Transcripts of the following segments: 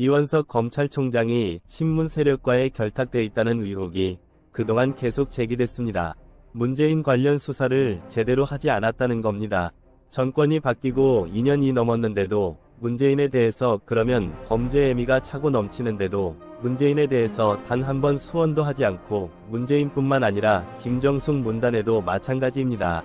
이원석 검찰총장이 친문 세력과의 결탁돼 있다는 의혹이 그동안 계속 제기됐습니다. 문재인 관련 수사를 제대로 하지 않았다는 겁니다. 정권이 바뀌고 2년이 넘었는데도 문재인에 대해서 그러면 범죄 혐의가 차고 넘치는데도 문재인에 대해서 단 한 번 수원도 하지 않고 문재인뿐만 아니라 김정숙 문단에도 마찬가지입니다.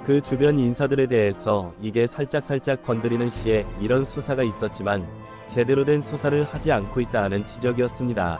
그 주변 인사들에 대해서 이게 살짝 건드리는 시에 이런 수사가 있었지만 제대로 된 수사를 하지 않고 있다는 지적이었습니다.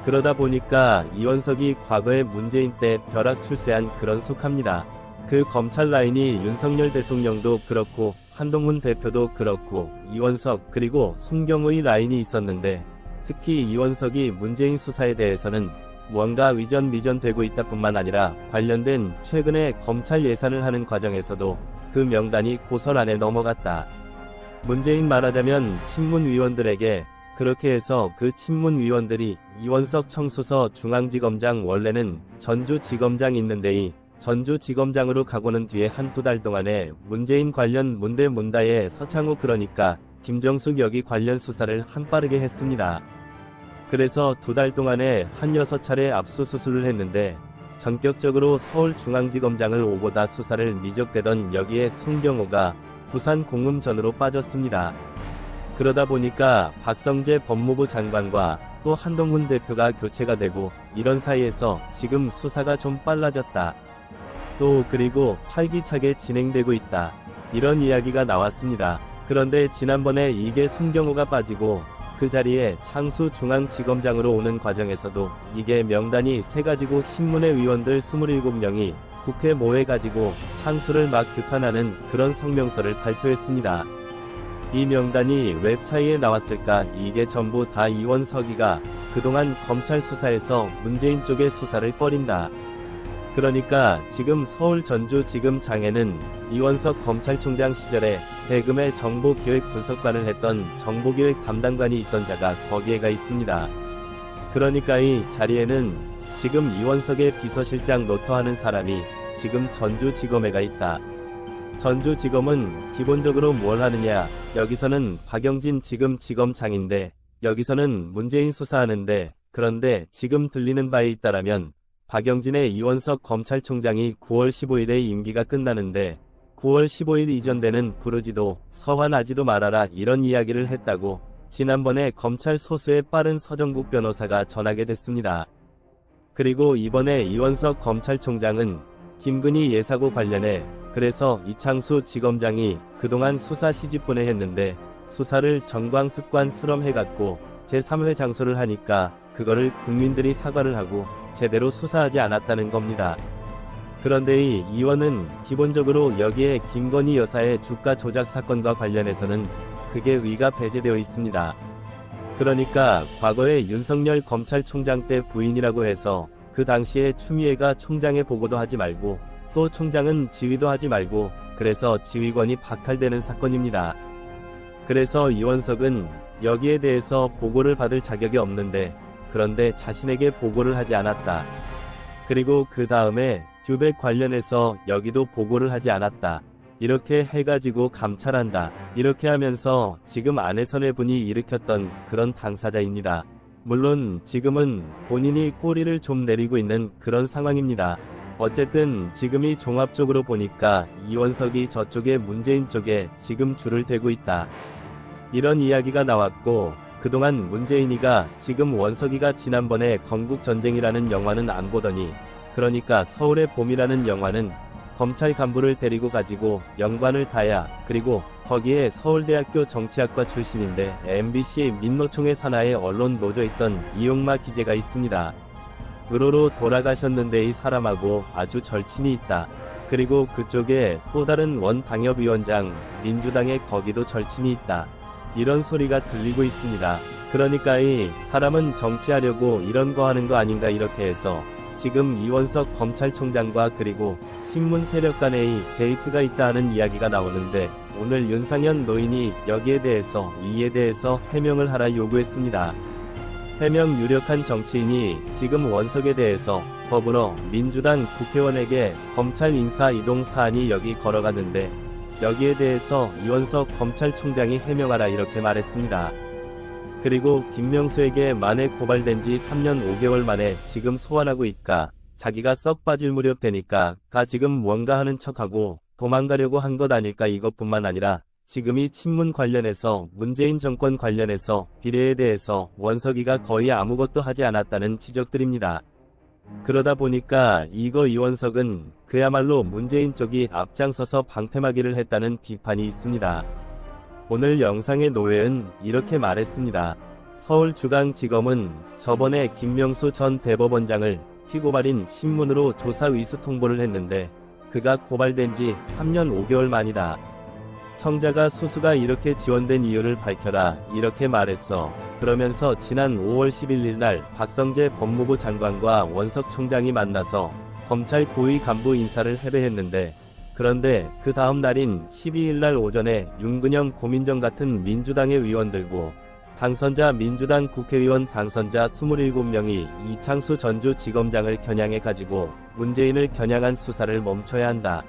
그러다 보니까 이원석이 과거에 문재인 때 벼락 출세한 그런 속합니다. 그 검찰 라인이 윤석열 대통령도 그렇고 한동훈 대표도 그렇고 이원석 그리고 송경의 라인이 있었는데 특히 이원석이 문재인 수사에 대해서는 뭔가 의전미전되고 있다 뿐만 아니라 관련된 최근에 검찰 예산을 하는 과정에서도 그 명단이 고설안에 넘어갔다. 문재인 말하자면 친문위원들에게 그렇게 해서 그 친문위원들이 이원석 청수서 중앙지검장 원래는 전주지검장 있는데 전주지검장으로 가고는 뒤에 한두 달 동안에 문재인 관련 문대문다에 서창호 그러니까 김정숙 여기 관련 수사를 한빠르게 했습니다. 그래서 두 달 동안에 한 6차례 압수수색을 했는데 전격적으로 서울중앙지검장을 오고다 수사를 미적대던 여기에 송경호가 부산 공음전으로 빠졌습니다. 그러다 보니까 박성재 법무부 장관과 또 한동훈 대표가 교체가 되고 이런 사이에서 지금 수사가 좀 빨라졌다. 또 그리고 활기차게 진행되고 있다. 이런 이야기가 나왔습니다. 그런데 지난번에 이게 송경호가 빠지고 그 자리에 창수 중앙지검장으로 오는 과정에서도 이게 명단이 세가지고 신문의 의원들 27명이 국회 모여가지고 창수를 막 규탄하는 그런 성명서를 발표했습니다. 이 명단이 웹차이에 나왔을까? 이게 전부 다 이원석이가 그동안 검찰 수사에서 문재인 쪽의 수사를 꺼린다. 그러니까 지금 서울 전주지검장에는 이원석 검찰총장 시절에 대금의 정보기획분석관을 했던 정보기획 담당관이 있던 자가 거기에 가 있습니다. 그러니까 이 자리에는 지금 이원석의 비서실장 노터하는 사람이 지금 전주지검에 가 있다. 전주지검은 기본적으로 뭘 하느냐, 여기서는 박영진 지금 지검장인데 여기서는 문재인 수사하는데 그런데 지금 들리는 바에 있다라면 박영진의 이원석 검찰총장이 9월 15일에 임기가 끝나는데 9월 15일 이전 되는 부르지도 서환하지도 말아라 이런 이야기를 했다고 지난번에 검찰 소수의 빠른 서정국 변호사가 전하게 됐습니다. 그리고 이번에 이원석 검찰총장은 김건희 예사고 관련해 그래서 이창수 지검장이 그동안 수사 시집보내 했는데 수사를 정광습관스럼 해갖고 제3회 장소를 하니까 그거를 국민들이 사과를 하고 제대로 수사하지 않았다는 겁니다. 그런데 이 의원은 기본적으로 여기에 김건희 여사의 주가 조작 사건과 관련해서는 그게 위가 배제되어 있습니다. 그러니까 과거에 윤석열 검찰총장 때 부인이라고 해서 그 당시에 추미애가 총장의 보고도 하지 말고 또 총장은 지휘도 하지 말고 그래서 지휘권이 박탈되는 사건입니다. 그래서 이원석은 여기에 대해서 보고를 받을 자격이 없는데 그런데 자신에게 보고를 하지 않았다. 그리고 그 다음에 듀백 관련해서 여기도 보고를 하지 않았다. 이렇게 해가지고 감찰한다. 이렇게 하면서 지금 안혜선의 분이 일으켰던 그런 당사자입니다. 물론 지금은 본인이 꼬리를 좀 내리고 있는 그런 상황입니다. 어쨌든 지금이 종합적으로 보니까 이원석이 저쪽에 문재인 쪽에 지금 줄을 대고 있다. 이런 이야기가 나왔고 그동안 문재인이가 지금 원석이가 지난번에 건국전쟁이라는 영화는 안 보더니 그러니까 서울의 봄이라는 영화는 검찰 간부를 데리고 가지고 연관을 타야 그리고 거기에 서울대학교 정치학과 출신인데 MBC 민노총의 산하에 언론 노조 있던 이용마 기자가 있습니다. 의로로 돌아가셨는데 이 사람하고 아주 절친이 있다. 그리고 그쪽에 또 다른 원 당협위원장 민주당에 거기도 절친이 있다. 이런 소리가 들리고 있습니다. 그러니까 이 사람은 정치하려고 이런 거 하는 거 아닌가 이렇게 해서 지금 이원석 검찰총장과 그리고 신문 세력 간의 게이트가 있다 하는 이야기가 나오는데 오늘 윤상현 노인이 여기에 대해서 이에 대해서 해명을 하라 요구했습니다. 해명 유력한 정치인이 지금 원석에 대해서 더불어 민주당 국회의원에게 검찰 인사 이동 사안이 여기 걸어갔는데 여기에 대해서 이원석 검찰총장이 해명하라 이렇게 말했습니다. 그리고 김명수에게 만에 고발된 지 3년 5개월 만에 지금 소환하고 있까 자기가 썩 빠질 무렵 되니까 지금 뭔가 하는 척하고 도망가려고 한 것 아닐까. 이것뿐만 아니라 지금이 친문 관련해서 문재인 정권 관련해서 비례에 대해서 원석이가 거의 아무것도 하지 않았다는 지적들입니다. 그러다 보니까 이원석은 그야말로 문재인 쪽이 앞장서서 방패막이를 했다는 비판이 있습니다. 오늘 영상의 노회은 이렇게 말했습니다. 서울중앙지검은 저번에 김명수 전 대법원장을 피고발인 신문으로 조사 위수 통보를 했는데 그가 고발된 지 3년 5개월 만이다. 청자가 수수가 이렇게 지원된 이유를 밝혀라 이렇게 말했어. 그러면서 지난 5월 11일 날 박성재 법무부 장관과 원석 총장이 만나서 검찰 고위 간부 인사를 협의했는데 그런데 그 다음 날인 12일 날 오전에 윤근영 고민정 같은 민주당의 의원들고 당선자 민주당 국회의원 당선자 27명이 이창수 전주지검장을 겨냥해 가지고 문재인을 겨냥한 수사를 멈춰야 한다.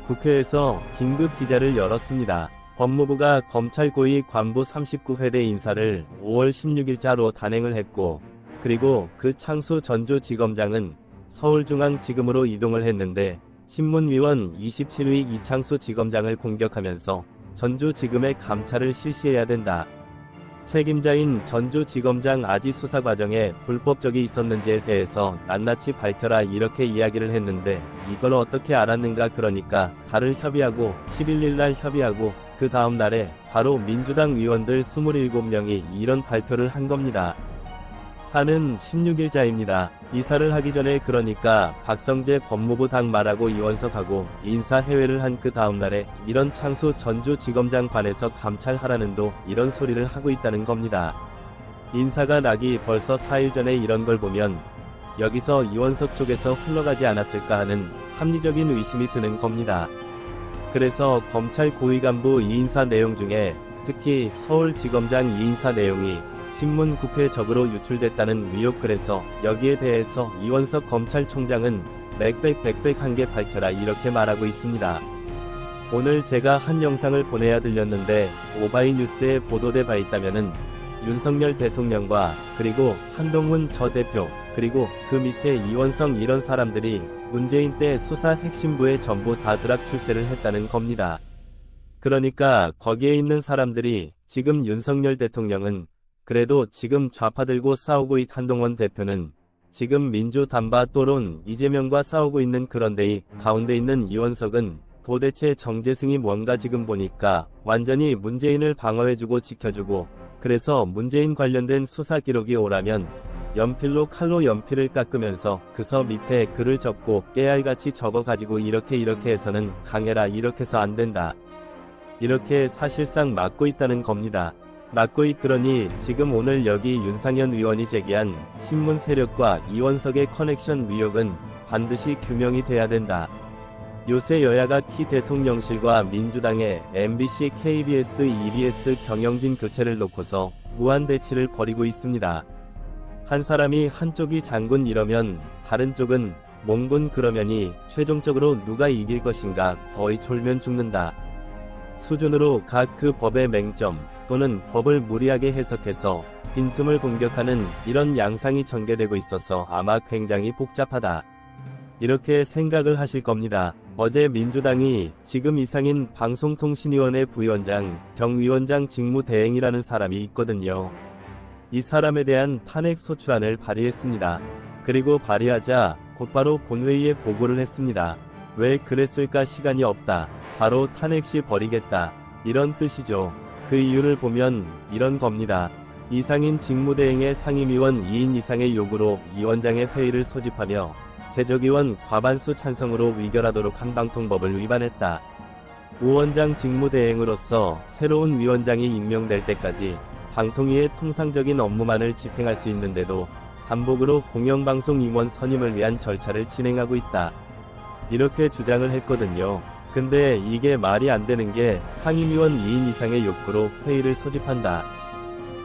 국회에서 긴급 기자를 열었습니다. 법무부가 검찰 고위 간부 39회대 인사를 5월 16일자로 단행을 했고 그리고 그 창수 전주지검장은 서울중앙지검으로 이동을 했는데 신문위원 27위 이창수 지검장을 공격하면서 전주지검의 감찰을 실시해야 된다. 책임자인 전주지검장 아지 수사 과정에 불법적이 있었는지에 대해서 낱낱이 밝혀라 이렇게 이야기를 했는데 이걸 어떻게 알았는가. 그러니까 달을 협의하고 11일 날 협의하고 그 다음 날에 바로 민주당 의원들 27명이 이런 발표를 한 겁니다. 사는 16일자입니다. 이사를 하기 전에 그러니까 박성재 법무부 당 말하고 이원석하고 인사회회를 한 그 다음날에 이런 창수 전주지검장 관에서 감찰하라는도 이런 소리를 하고 있다는 겁니다. 인사가 나기 벌써 4일 전에 이런 걸 보면 여기서 이원석 쪽에서 흘러가지 않았을까 하는 합리적인 의심이 드는 겁니다. 그래서 검찰 고위간부 이인사 내용 중에 특히 서울지검장 이인사 내용이 신문 국회적으로 유출됐다는 의혹. 그래서 여기에 대해서 이원석 검찰총장은 맥백한 게 밝혀라 이렇게 말하고 있습니다. 오늘 제가 한 영상을 보내야 들렸는데 오바이뉴스에 보도돼 봐 있다면은 윤석열 대통령과 그리고 한동훈 저 대표 그리고 그 밑에 이원성 이런 사람들이 문재인 때 수사 핵심부에 전부 다 드락 출세를 했다는 겁니다. 그러니까 거기에 있는 사람들이 지금 윤석열 대통령은 그래도 지금 좌파들고 싸우고 있는 한동훈 대표는 지금 민주단바 또론 이재명과 싸우고 있는 그런데 이 가운데 있는 이원석은 도대체 정재승이 뭔가 지금 보니까 완전히 문재인을 방어해주고 지켜주고 그래서 문재인 관련된 수사 기록이 오라면 연필로 칼로 연필을 깎으면서 그서 밑에 글을 적고 깨알같이 적어가지고 이렇게 해서는 강해라 이렇게 해서 안 된다. 이렇게 사실상 막고 있다는 겁니다. 막고 있그러니 지금 오늘 여기 윤상현 의원이 제기한 신문 세력과 이원석의 커넥션 의혹은 반드시 규명이 돼야 된다. 요새 여야가 키 대통령실과 민주당의 MBC, KBS, EBS 경영진 교체를 놓고서 무한대치를 벌이고 있습니다. 한 사람이 한쪽이 장군 이러면 다른 쪽은 몽군 그러면이 최종적으로 누가 이길 것인가 거의 졸면 죽는다. 수준으로 각 그 법의 맹점 또는 법을 무리하게 해석해서 빈틈을 공격하는 이런 양상이 전개되고 있어서 아마 굉장히 복잡하다. 이렇게 생각을 하실 겁니다. 어제 민주당이 지금 이상인 방송통신위원회 부위원장, 경위원장 직무대행이라는 사람이 있거든요. 이 사람에 대한 탄핵 소추안을 발의했습니다. 그리고 발의하자 곧바로 본회의에 보고를 했습니다. 왜 그랬을까? 시간이 없다. 바로 탄핵 시 버리겠다. 이런 뜻이죠. 그 이유를 보면 이런 겁니다. 이상인 직무대행의 상임위원 2인 이상의 요구로 이 원장의 회의를 소집하며 재적위원 과반수 찬성으로 의결하도록 한 방통법을 위반했다. 우 원장 직무대행으로서 새로운 위원장이 임명될 때까지 방통위의 통상적인 업무만을 집행할 수 있는데도 단복으로 공영방송 임원 선임을 위한 절차를 진행하고 있다. 이렇게 주장을 했거든요. 근데 이게 말이 안 되는 게 상임위원 2인 이상의 욕구로 회의를 소집한다.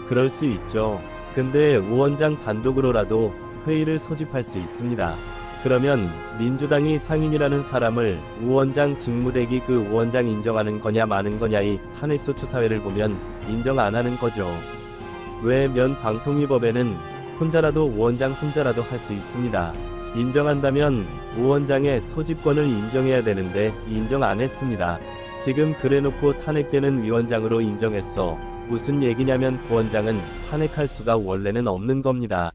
그럴 수 있죠. 근데 우 원장 단독으로라도 회의를 소집할 수 있습니다. 그러면 민주당이 상인이라는 사람을 우 원장 직무대기 그 우 원장 인정하는 거냐 마는 거냐 이 탄핵소추 사회를 보면 인정 안 하는 거죠. 왜면 방통위법에는 혼자라도 우원장 혼자라도 할 수 있습니다. 인정한다면 우원장의 소집권을 인정해야 되는데 인정 안 했습니다. 지금 그래놓고 탄핵되는 위원장으로 인정했어. 무슨 얘기냐면 부원장은 탄핵할 수가 원래는 없는 겁니다.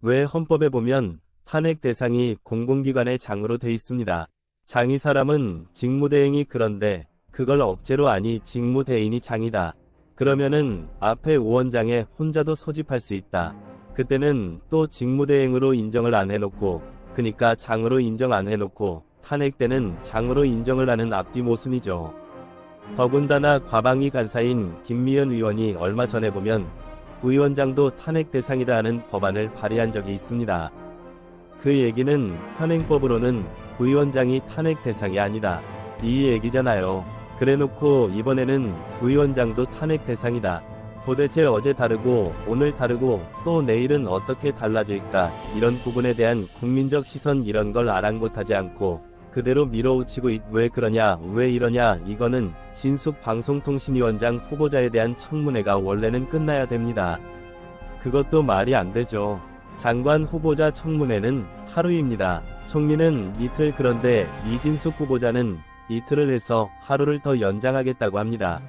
왜 헌법에 보면 탄핵 대상이 공공기관의 장으로 돼 있습니다. 장이 사람은 직무대행이 그런데 그걸 억제로 아니 직무대행이 장이다. 그러면은 앞에 우원장에 혼자도 소집할 수 있다. 그때는 또 직무대행으로 인정을 안 해놓고 그니까 장으로 인정 안 해놓고 탄핵 때는 장으로 인정을 하는 앞뒤 모순이죠. 더군다나 과방위 간사인 김미연 의원이 얼마 전에 보면 부위원장도 탄핵 대상이다 하는 법안을 발의한 적이 있습니다. 그 얘기는 현행법으로는 부위원장이 탄핵 대상이 아니다. 이 얘기잖아요. 그래놓고 이번에는 부위원장도 탄핵 대상이다. 도대체 어제 다르고 오늘 다르고 또 내일은 어떻게 달라질까? 이런 부분에 대한 국민적 시선 이런 걸 아랑곳하지 않고 그대로 밀어붙이고 왜 그러냐 왜 이러냐 이거는 진숙 방송통신위원장 후보자에 대한 청문회가 원래는 끝나야 됩니다. 그것도 말이 안 되죠. 장관 후보자 청문회는 하루입니다. 총리는 이틀 그런데 이진숙 후보자는 이틀을 해서 하루를 더 연장하겠다고 합니다.